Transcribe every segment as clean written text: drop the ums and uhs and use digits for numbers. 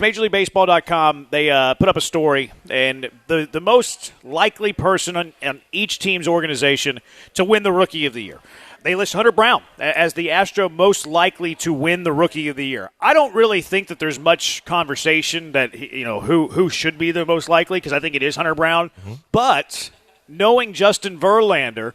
MajorLeagueBaseball.com, they put up a story, and the most likely person on each team's organization to win the Rookie of the Year. They list Hunter Brown as the Astro most likely to win the Rookie of the Year. I don't really think that there's much conversation that who should be the most likely, because I think it is Hunter Brown. Mm-hmm. But knowing Justin Verlander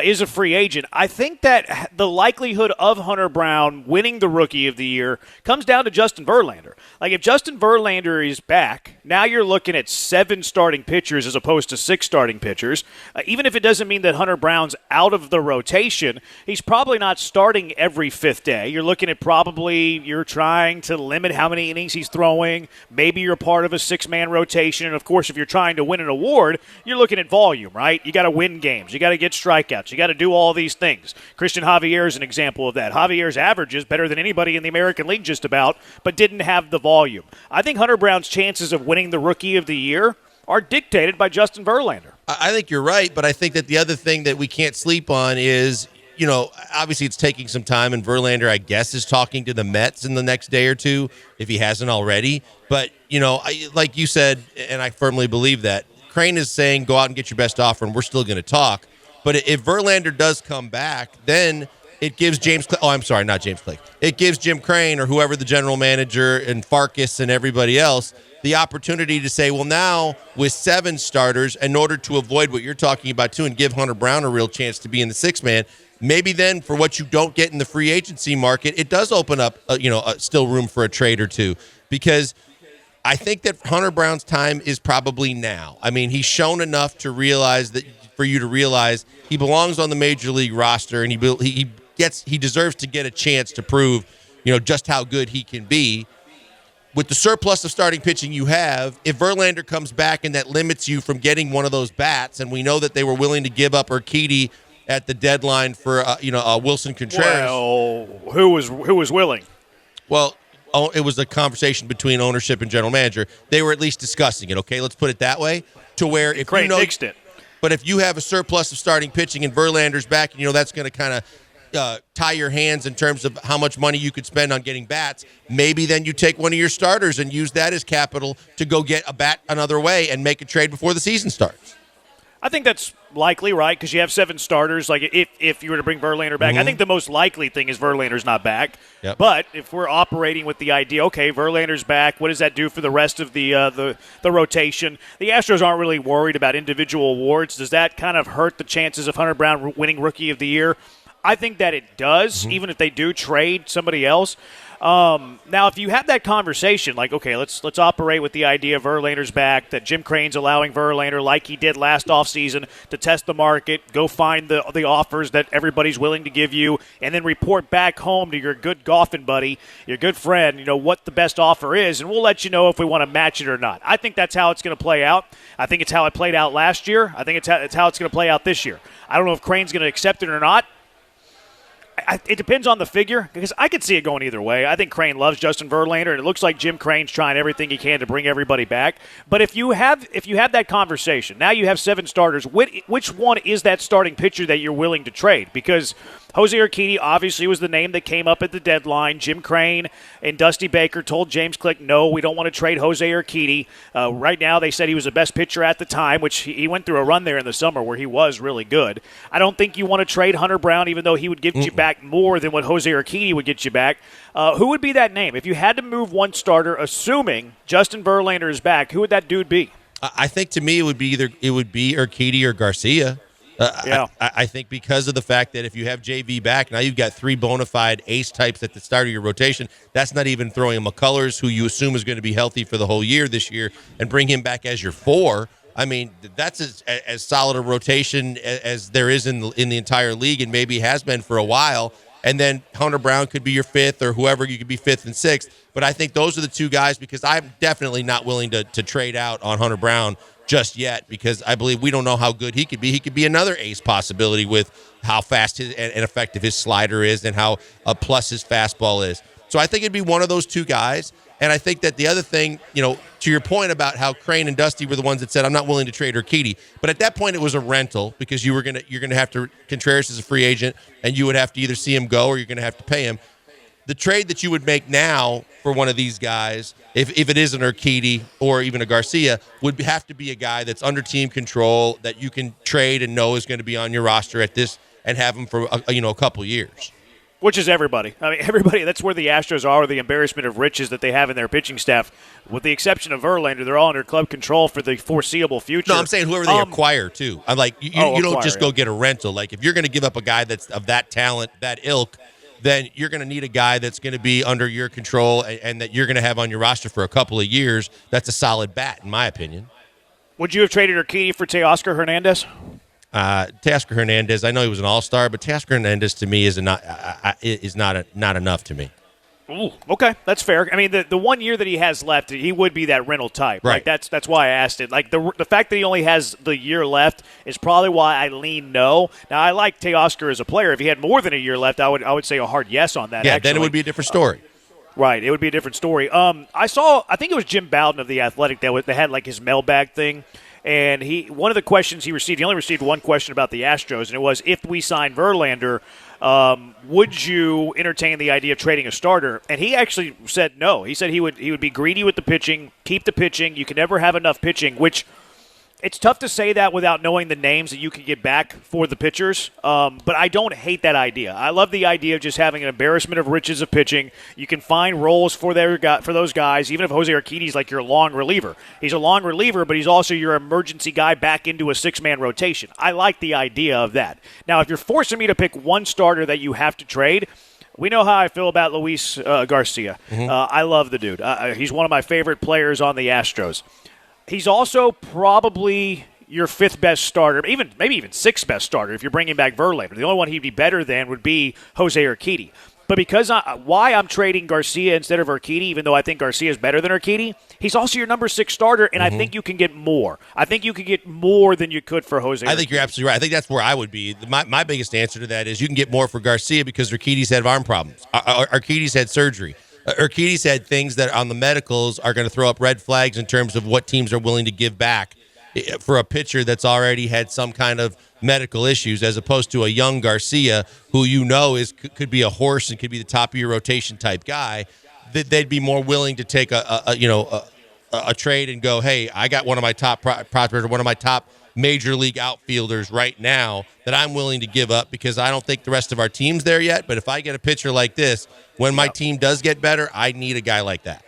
is a free agent, I think that the likelihood of Hunter Brown winning the Rookie of the Year comes down to Justin Verlander. Like, if Justin Verlander is back, now you're looking at 7 starting pitchers as opposed to 6 starting pitchers. Even if it doesn't mean that Hunter Brown's out of the rotation, he's probably not starting every 5th day. You're looking at you're trying to limit how many innings he's throwing. Maybe you're part of a 6-man rotation. And, of course, if you're trying to win an award, you're looking at volume, right? You got to win games. You got to get strikeouts. You got to do all these things. Christian Javier is an example of that. Javier's average is better than anybody in the American League just about, but didn't have the volume. I think Hunter Brown's chances of winning the Rookie of the Year are dictated by Justin Verlander. I think you're right, but I think that the other thing that we can't sleep on is, obviously it's taking some time, and Verlander, I guess, is talking to the Mets in the next day or two, if he hasn't already. But, like you said, and I firmly believe that, Crane is saying go out and get your best offer, and we're still going to talk. But if Verlander does come back, then it gives It gives Jim Crane or whoever the general manager and Farkas and everybody else the opportunity to say, well, now with 7 starters, in order to avoid what you're talking about too and give Hunter Brown a real chance to be in the 6-man, maybe then for what you don't get in the free agency market, it does open up, still room for a trade or two, because I think that Hunter Brown's time is probably now. I mean, he's shown enough to realize that for you to realize he belongs on the major league roster, and he deserves to get a chance to prove, just how good he can be. With the surplus of starting pitching you have, if Verlander comes back and that limits you from getting one of those bats, and we know that they were willing to give up Urquidy at the deadline for Wilson Contreras. Well, who was willing? Well, it was a conversation between ownership and general manager. They were at least discussing it. Okay, let's put it that way. To where if Crane nixed it. But if you have a surplus of starting pitching and Verlander's back, and that's going to kind of tie your hands in terms of how much money you could spend on getting bats, maybe then you take one of your starters and use that as capital to go get a bat another way and make a trade before the season starts. I think that's likely, right? Because you have 7 starters. Like, if you were to bring Verlander back, I think the most likely thing is Verlander's not back. Yep. But if we're operating with the idea, okay, Verlander's back, what does that do for the rest of the rotation? The Astros aren't really worried about individual awards. Does that kind of hurt the chances of Hunter Brown winning Rookie of the Year? I think that it does, even if they do trade somebody else. Now, if you have that conversation, like, okay, let's operate with the idea Verlander's back, that Jim Crane's allowing Verlander, like he did last offseason, to test the market, go find the offers that everybody's willing to give you, and then report back home to your good golfing buddy, your good friend, what the best offer is, and we'll let you know if we want to match it or not. I think that's how it's going to play out. I think it's how it played out last year. I think it's how it's going to play out this year. I don't know if Crane's going to accept it or not. It depends on the figure, because I could see it going either way. I think Crane loves Justin Verlander, and it looks like Jim Crane's trying everything he can to bring everybody back. But if you have that conversation, now you have 7 starters. Which one is that starting pitcher that you're willing to trade? Because Jose Urquidy obviously was the name that came up at the deadline. Jim Crane and Dusty Baker told James Click, no, we don't want to trade Jose Urquidy. Right now they said he was the best pitcher at the time, which he went through a run there in the summer where he was really good. I don't think you want to trade Hunter Brown, even though he would give you back more than what Jose Urquidy would get you back. Who would be that name? If you had to move one starter, assuming Justin Verlander is back, who would that dude be? I think to me it would be Urquidy or Garcia. I think because of the fact that if you have JV back, now you've got 3 bona fide ace types at the start of your rotation. That's not even throwing McCullers, who you assume is going to be healthy for the whole year this year, and bring him back as your 4. I mean, that's as solid a rotation as there is in the entire league, and maybe has been for a while. And then Hunter Brown could be your 5th, or whoever, you could be 5th and 6th. But I think those are the 2 guys, because I'm definitely not willing to trade out on Hunter Brown just yet, because I believe we don't know how good he could be. He could be another ace possibility with how fast and effective his slider is, and how a plus his fastball is. So I think it'd be one of those 2 guys. And I think that the other thing, to your point about how Crane and Dusty were the ones that said, I'm not willing to trade Urquidy. But at that point, it was a rental, because you're going to have to, Contreras is a free agent, and you would have to either see him go or you're going to have to pay him. the trade that you would make now for one of these guys, if it is an Urquidy or even a Garcia, would have to be a guy that's under team control that you can trade and know is going to be on your roster at this and have him for a couple years. Which is everybody. I mean, everybody. That's where the Astros are, the embarrassment of riches that they have in their pitching staff. With the exception of Verlander, they're all under club control for the foreseeable future. No, I'm saying whoever they acquire, too. I'm like, you don't just go get a rental. Like, if you're going to give up a guy that's of that talent, that ilk, then you're going to need a guy that's going to be under your control and that you're going to have on your roster for a couple of years. That's a solid bat, in my opinion. Would you have traded Urquidy for Teoscar Hernandez? Teoscar Hernandez, I know he was an all-star, but Teoscar Hernandez to me is not enough to me. Ooh, okay, that's fair. I mean, the 1 year that he has left, he would be that rental type. Right. Like, that's why I asked it. Like, the fact that he only has the year left is probably why I lean no. Now, I like Teoscar as a player. If he had more than a year left, I would say a hard yes on that. Yeah, actually. then it would be a different story. Right, it would be a different story. I think it was Jim Bowden of The Athletic that had like his mailbag thing. And one of the questions he only received one question about the Astros, and it was, if we sign Verlander, would you entertain the idea of trading a starter? And he actually said no. He said he would be greedy with the pitching, keep the pitching. You can never have enough pitching, which it's tough to say that without knowing the names that you can get back for the pitchers. But I don't hate that idea. I love the idea of just having an embarrassment of riches of pitching. You can find roles for those guys, even if Jose Urquidy's like your long reliever. He's a long reliever, but he's also your emergency guy back into a six-man rotation. I like the idea of that. Now, if you're forcing me to pick one starter that you have to trade, we know how I feel about Luis Garcia. Mm-hmm. I love the dude. He's one of my favorite players on the Astros. He's also probably your fifth best starter, maybe even sixth best starter if you're bringing back Verlander. The only one he'd be better than would be Jose Urquidy. But because why I'm trading Garcia instead of Urquidy, even though I think Garcia is better than Urquidy, he's also your number 6 starter, and I think you can get more. I think you could get more than you could for Jose Urquidy. I think you're absolutely right. I think that's where I would be. My biggest answer to that is you can get more for Garcia because Urquidy's had arm problems. Urquidy's had surgery. Urquidy's had things that on the medicals are going to throw up red flags in terms of what teams are willing to give back for a pitcher that's already had some kind of medical issues, as opposed to a young Garcia who could be a horse and could be the top of your rotation type guy. That they'd be more willing to take a trade and go, hey, I got one of my top prospects or one of my top major league outfielders right now that I'm willing to give up because I don't think the rest of our team's there yet. But if I get a pitcher like this, when my team does get better, I need a guy like that.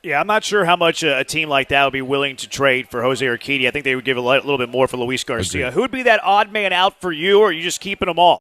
Yeah, I'm not sure how much a team like that would be willing to trade for Jose Urquidy. I think they would give a little bit more for Luis Garcia. Agreed. Who would be that odd man out for you, or are you just keeping them all?